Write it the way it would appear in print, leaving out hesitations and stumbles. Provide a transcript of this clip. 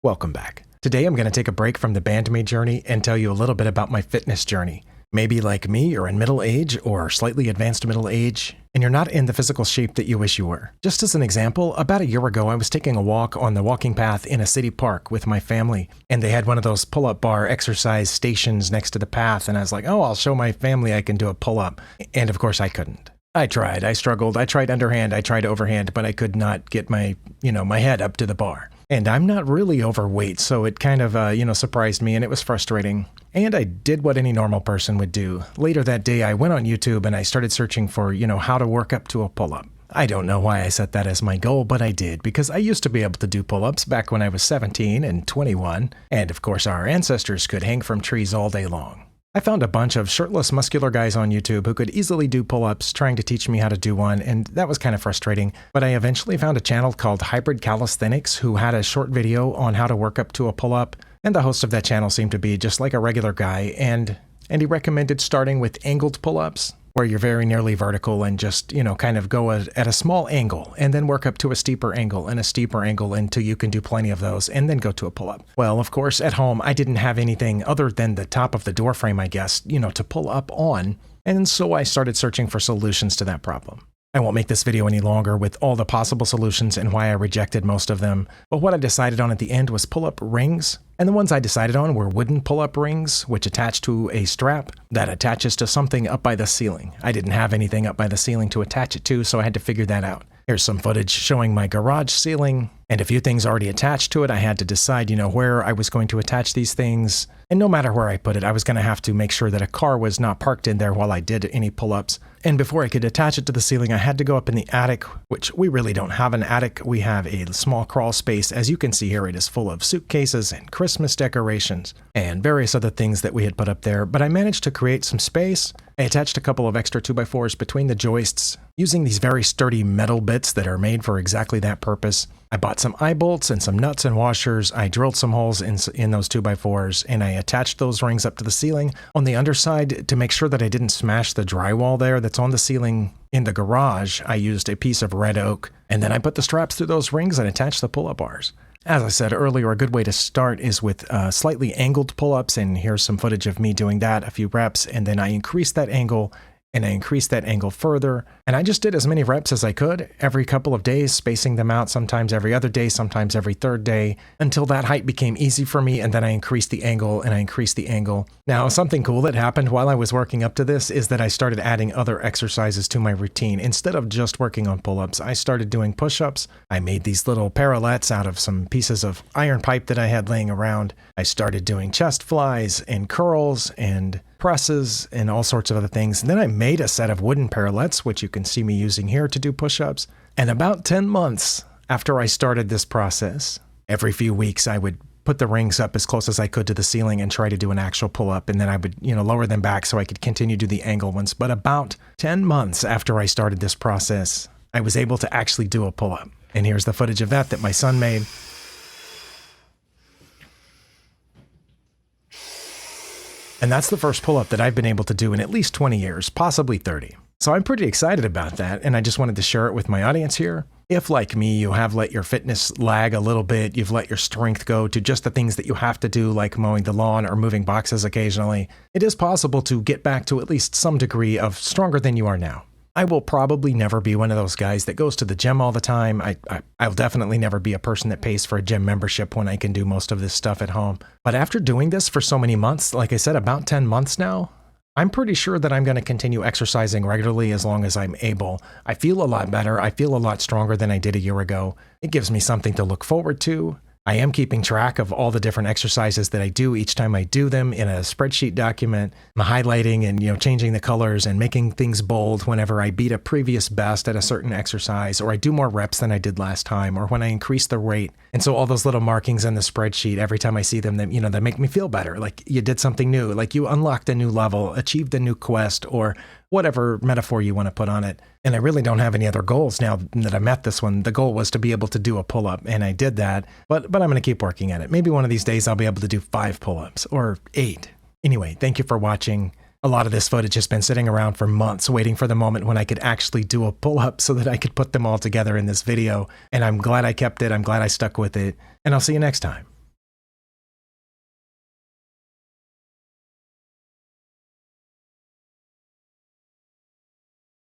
Welcome back. Today I'm going to take a break from the Bandmate journey and tell you a little bit about my fitness journey. Maybe like me, you're in middle age or slightly advanced middle age, and you're not in the physical shape that you wish you were. Just as an example, about a year ago, I was taking a walk on the walking path in a city park with my family, and they had one of those pull-up bar exercise stations next to the path, and I was like, oh, I'll show my family I can do a pull-up. And of course I couldn't. I tried, I struggled, I tried underhand, I tried overhand, but I could not get my head up to the bar. And I'm not really overweight, so it kind of, surprised me, and it was frustrating. And I did what any normal person would do. Later that day, I went on YouTube and I started searching for, how to work up to a pull-up. I don't know why I set that as my goal, but I did, because I used to be able to do pull-ups back when I was 17 and 21, and of course our ancestors could hang from trees all day long. I found a bunch of shirtless, muscular guys on YouTube who could easily do pull-ups trying to teach me how to do one, and that was kind of frustrating. But I eventually found a channel called Hybrid Calisthenics who had a short video on how to work up to a pull-up, and the host of that channel seemed to be just like a regular guy, and he recommended starting with angled pull-ups, where you're very nearly vertical and just, kind of go at a small angle and then work up to a steeper angle and a steeper angle until you can do plenty of those and then go to a pull-up. Well, of course, at home, I didn't have anything other than the top of the door frame, I guess, to pull up on. And so I started searching for solutions to that problem. I won't make this video any longer with all the possible solutions and why I rejected most of them, but what I decided on at the end was pull-up rings, and the ones I decided on were wooden pull-up rings, which attach to a strap that attaches to something up by the ceiling. I didn't have anything up by the ceiling to attach it to, so I had to figure that out. Here's some footage showing my garage ceiling, and a few things already attached to it. I had to decide, where I was going to attach these things, and no matter where I put it, I was going to have to make sure that a car was not parked in there while I did any pull-ups. And before I could attach it to the ceiling, I had to go up in the attic, which we really don't have an attic. We have a small crawl space. As you can see here, it is full of suitcases and Christmas decorations and various other things that we had put up there. But I managed to create some space. I attached a couple of extra 2x4s between the joists using these very sturdy metal bits that are made for exactly that purpose. I bought some eye bolts and some nuts and washers. I drilled some holes in those 2x4s, and I attached those rings up to the ceiling on the underside to make sure that I didn't smash the drywall there that's on the ceiling. In the garage, I used a piece of red oak, and then I put the straps through those rings and attached the pull-up bars. As I said earlier, a good way to start is with slightly angled pull-ups, and here's some footage of me doing that, a few reps, and then I increased that angle, and I increased that angle further, and I just did as many reps as I could every couple of days, spacing them out, sometimes every other day, sometimes every third day, until that height became easy for me, and then I increased the angle, and I increased the angle. Now, something cool that happened while I was working up to this is that I started adding other exercises to my routine. Instead of just working on pull-ups, I started doing push-ups. I made these little parallettes out of some pieces of iron pipe that I had laying around. I started doing chest flies and curls and presses and all sorts of other things. And then I made a set of wooden parallettes, which you can see me using here to do push-ups. And about 10 months after I started this process, every few weeks I would put the rings up as close as I could to the ceiling and try to do an actual pull-up. And then I would, lower them back so I could continue to do the angle ones. But about 10 months after I started this process, I was able to actually do a pull-up. And here's the footage of that my son made. And that's the first pull-up that I've been able to do in at least 20 years, possibly 30. So I'm pretty excited about that, and I just wanted to share it with my audience here. If, like me, you have let your fitness lag a little bit, you've let your strength go to just the things that you have to do, like mowing the lawn or moving boxes occasionally, it is possible to get back to at least some degree of stronger than you are now. I will probably never be one of those guys that goes to the gym all the time. I'll definitely never be a person that pays for a gym membership when I can do most of this stuff at home. But after doing this for so many months, like I said, about 10 months now, I'm pretty sure that I'm going to continue exercising regularly as long as I'm able. I feel a lot better. I feel a lot stronger than I did a year ago. It gives me something to look forward to. I am keeping track of all the different exercises that I do each time I do them in a spreadsheet document. I'm highlighting and changing the colors and making things bold whenever I beat a previous best at a certain exercise, or I do more reps than I did last time, or when I increase the rate. And so all those little markings in the spreadsheet, every time I see them, they make me feel better. Like you did something new, like you unlocked a new level, achieved a new quest, or whatever metaphor you want to put on it. And I really don't have any other goals now that I met this one. The goal was to be able to do a pull-up, and I did that, but I'm going to keep working at it. Maybe one of these days I'll be able to do 5 pull-ups or 8. Anyway, thank you for watching. A lot of this footage has been sitting around for months waiting for the moment when I could actually do a pull-up so that I could put them all together in this video. And I'm glad I kept it. I'm glad I stuck with it. And I'll see you next time.